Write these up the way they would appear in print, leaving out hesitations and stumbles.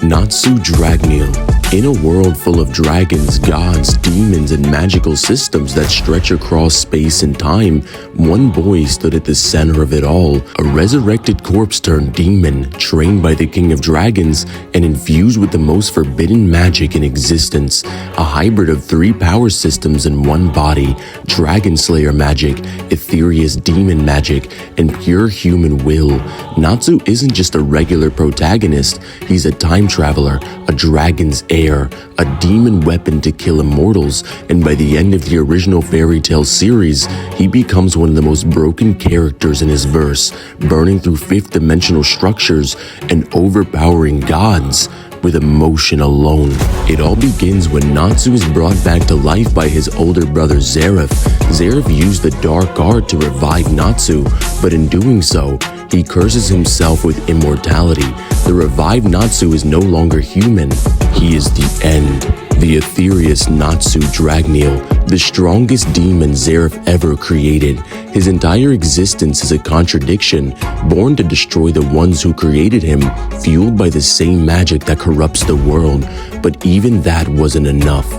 Natsu Dragneel. In a world full of dragons, gods, demons, and magical systems that stretch across space and time, one boy stood at the center of it all, a resurrected corpse turned demon, trained by the king of dragons and infused with the most forbidden magic in existence, a hybrid of three power systems in one body: dragon slayer magic, ethereous demon magic, and pure human will. Natsu isn't just a regular protagonist, he's a time traveler, a dragon's heir, a demon weapon to kill immortals, and by the end of the original fairy tale series, he becomes one of the most broken characters in his verse, burning through fifth-dimensional structures and overpowering gods with emotion alone. It all begins when Natsu is brought back to life by his older brother Zeref. Zeref used the dark art to revive Natsu, but in doing so, he curses himself with immortality. The revived Natsu is no longer human. He is the end. The ethereous Natsu Dragneel, the strongest demon Zeref ever created. His entire existence is a contradiction, born to destroy the ones who created him, fueled by the same magic that corrupts the world. But even that wasn't enough.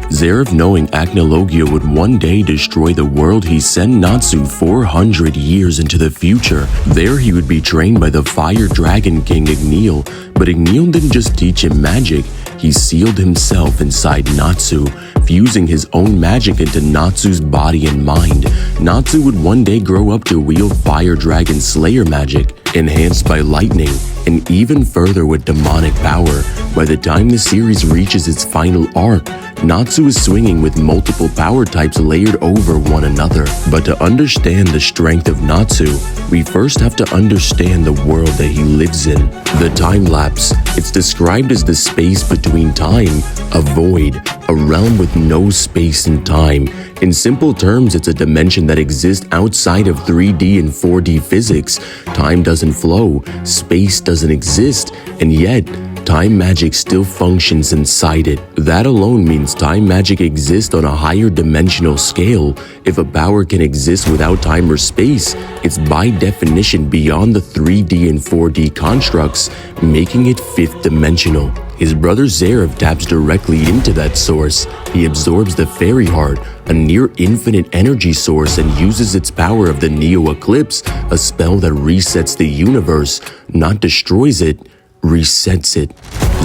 Zeref, knowing Acnologia would one day destroy the world, he sent Natsu 400 years into the future. There he would be trained by the fire dragon king Acnologia. But Acnologia didn't just teach him magic, he sealed himself inside Natsu, fusing his own magic into Natsu's body and mind. Natsu would one day grow up to wield fire dragon slayer magic, enhanced by lightning, and even further with demonic power. By the time the series reaches its final arc, Natsu is swinging with multiple power types layered over one another. But to understand the strength of Natsu, we first have to understand the world that he lives in. The time lapse. It's described as the space between time, a void, a realm with no space and time. In simple terms, it's a dimension that exists outside of 3D and 4D physics. Time doesn't flow, space doesn't exist, and yet, time magic still functions inside it. That alone means time magic exists on a higher dimensional scale. If a power can exist without time or space, it's by definition beyond the 3D and 4D constructs, making it fifth dimensional. His brother Zeref taps directly into that source. He absorbs the fairy heart, a near infinite energy source, and uses its power of the Neo Eclipse, a spell that resets the universe, not destroys it, resets it.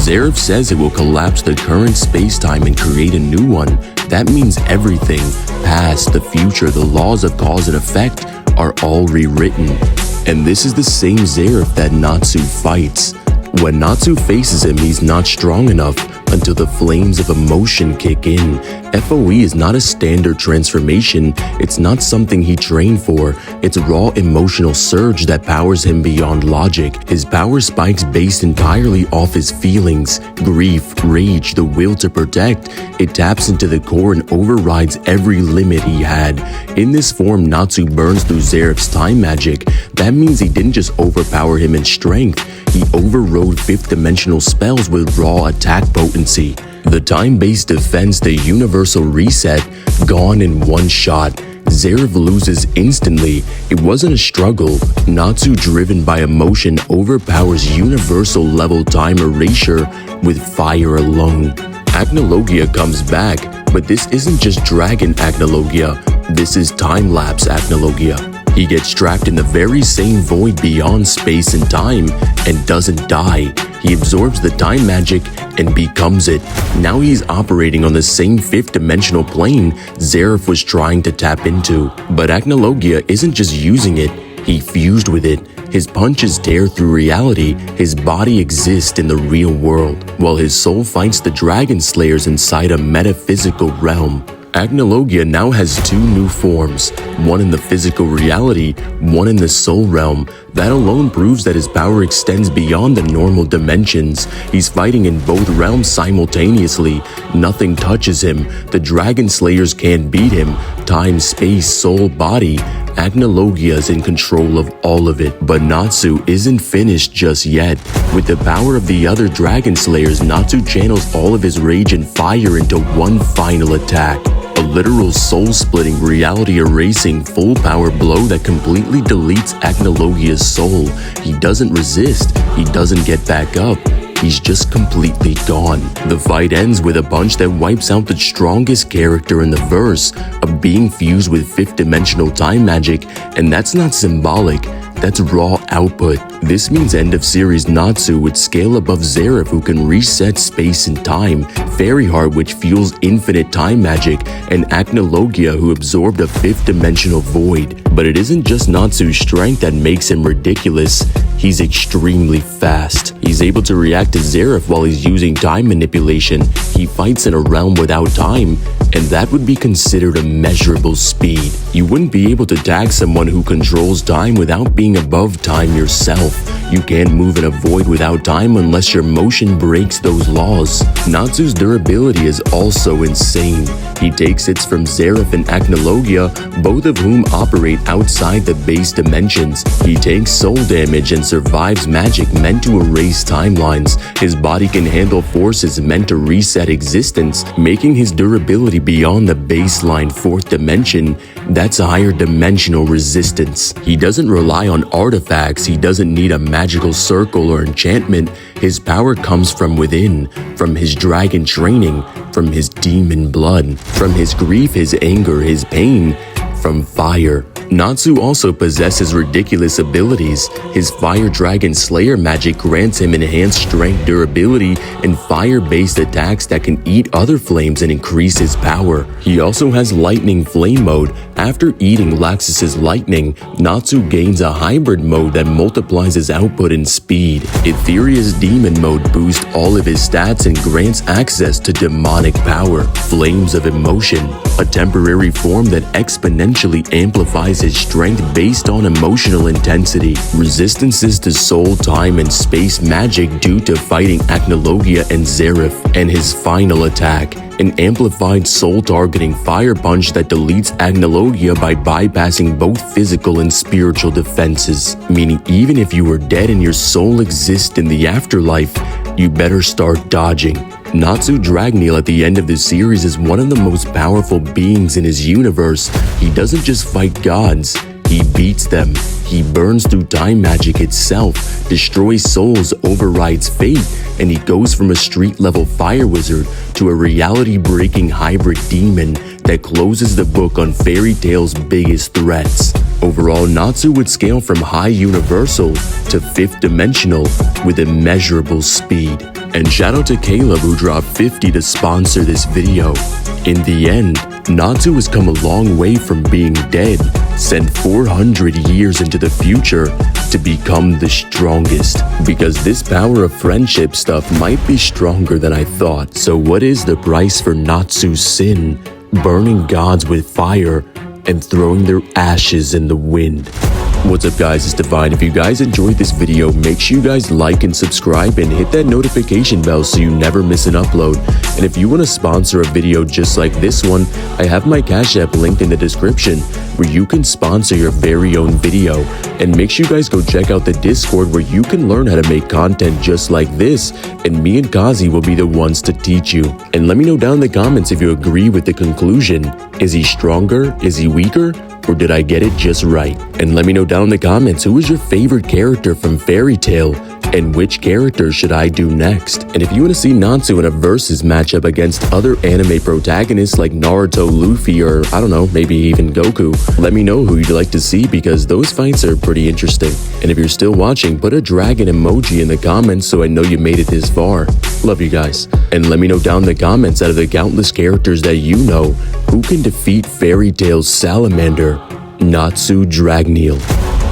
Zeref says it will collapse the current space-time and create a new one. That means everything, past, the future, the laws of cause and effect, are all rewritten. And this is the same Zeref that Natsu fights. When Natsu faces him, he's not strong enough until the flames of emotion kick in. FOE is not a standard transformation. It's not something he trained for. It's a raw emotional surge that powers him beyond logic. His power spikes based entirely off his feelings, grief, rage, the will to protect. It taps into the core and overrides every limit he had. In this form, Natsu burns through Zeref's time magic. That means he didn't just overpower him in strength. He overrode fifth-dimensional spells with raw attack potency. The time-based defense, the universal reset, gone in one shot. Zeref loses instantly. It wasn't a struggle. Natsu, driven by emotion, overpowers universal level time erasure with fire alone. Acnologia comes back, but this isn't just Dragon Acnologia. This is time-lapse Acnologia. He gets trapped in the very same void beyond space and time and doesn't die. He absorbs the time magic and becomes it. Now he's operating on the same fifth-dimensional plane Zeref was trying to tap into. But Acnologia isn't just using it, he fused with it. His punches tear through reality, his body exists in the real world, while his soul fights the dragon slayers inside a metaphysical realm. Acnologia now has two new forms, one in the physical reality, one in the soul realm. That alone proves that his power extends beyond the normal dimensions. He's fighting in both realms simultaneously. Nothing touches him. The dragon slayers can't beat him. Time, space, soul, body. Acnologia is in control of all of it. But Natsu isn't finished just yet. With the power of the other dragon slayers, Natsu channels all of his rage and fire into one final attack. A literal soul-splitting, reality-erasing, full-power blow that completely deletes Acnologia's soul. He doesn't resist, he doesn't get back up. he's just completely gone. The fight ends with a punch that wipes out the strongest character in the verse, a being fused with fifth-dimensional time magic, and that's not symbolic. That's raw output. This means end of series Natsu would scale above Zeref, who can reset space and time, Fairy Heart, which fuels infinite time magic, and Acnologia, who absorbed a fifth dimensional void. But it isn't just Natsu's strength that makes him ridiculous. He's extremely fast. He's able to react to Zeref while he's using time manipulation. He fights in a realm without time, and that would be considered a measurable speed. You wouldn't be able to tag someone who controls time without being above time yourself. You can't move in a void without time unless your motion breaks those laws. Natsu's durability is also insane. He takes hits from Zeref and Acnologia, both of whom operate outside the base dimensions. He takes soul damage and survives magic meant to erase timelines. His body can handle forces meant to reset existence, making his durability beyond the baseline fourth dimension. That's a higher dimensional resistance. He doesn't rely on artifacts. He doesn't need a magical circle or enchantment. His power comes from within, from his dragon training, from his demon blood, from his grief, his anger, his pain, from fire. Natsu also possesses ridiculous abilities. His Fire Dragon Slayer magic grants him enhanced strength, durability, and fire-based attacks that can eat other flames and increase his power. He also has Lightning Flame mode. After eating Laxus's lightning, Natsu gains a hybrid mode that multiplies his output and speed. Etherea's Demon mode boosts all of his stats and grants access to demonic power. Flames of Emotion, a temporary form that exponentially amplifies his strength based on emotional intensity. Resistances to soul, time, and space magic due to fighting Acnologia and Zeref. And his final attack, an amplified soul-targeting fire punch that deletes Acnologia by bypassing both physical and spiritual defenses. Meaning even if you were dead and your soul exists in the afterlife, you better start dodging. Natsu Dragneel at the end of the series is one of the most powerful beings in his universe. He doesn't just fight gods, he beats them. He burns through time magic itself, destroys souls, overrides fate, and he goes from a street-level fire wizard to a reality-breaking hybrid demon that closes the book on Fairy Tale's biggest threats. Overall, Natsu would scale from high universal to fifth dimensional with immeasurable speed. And shout out to Caleb who dropped 50 to sponsor this video. In the end, Natsu has come a long way from being dead, sent 400 years into the future to become the strongest. Because this power of friendship stuff might be stronger than I thought. So what is the price for Natsu's sin? Burning gods with fire and throwing their ashes in the wind. What's up guys, it's Divine. If you guys enjoyed this video, make sure you guys like and subscribe and hit that notification bell so you never miss an upload. And if you want to sponsor a video just like this one, I have my Cash App linked in the description where you can sponsor your very own video. And make sure you guys go check out the Discord where you can learn how to make content just like this, and me and Kazi will be the ones to teach you. And let me know down in the comments if you agree with the conclusion. Is he stronger? Is he weaker? Or did I get it just right? And let me know down in the comments who is your favorite character from Fairy Tale and which character should I do next. And if you want to see Natsu in a versus matchup against other anime protagonists like Naruto, Luffy, or I don't know, maybe even Goku, let me know who you'd like to see because those fights are pretty interesting. And if you're still watching, put a dragon emoji in the comments so I know you made it this far. Love you guys. And let me know down in the comments out of the countless characters that you know, who can defeat Fairy Tale's salamander, Natsu Dragneel.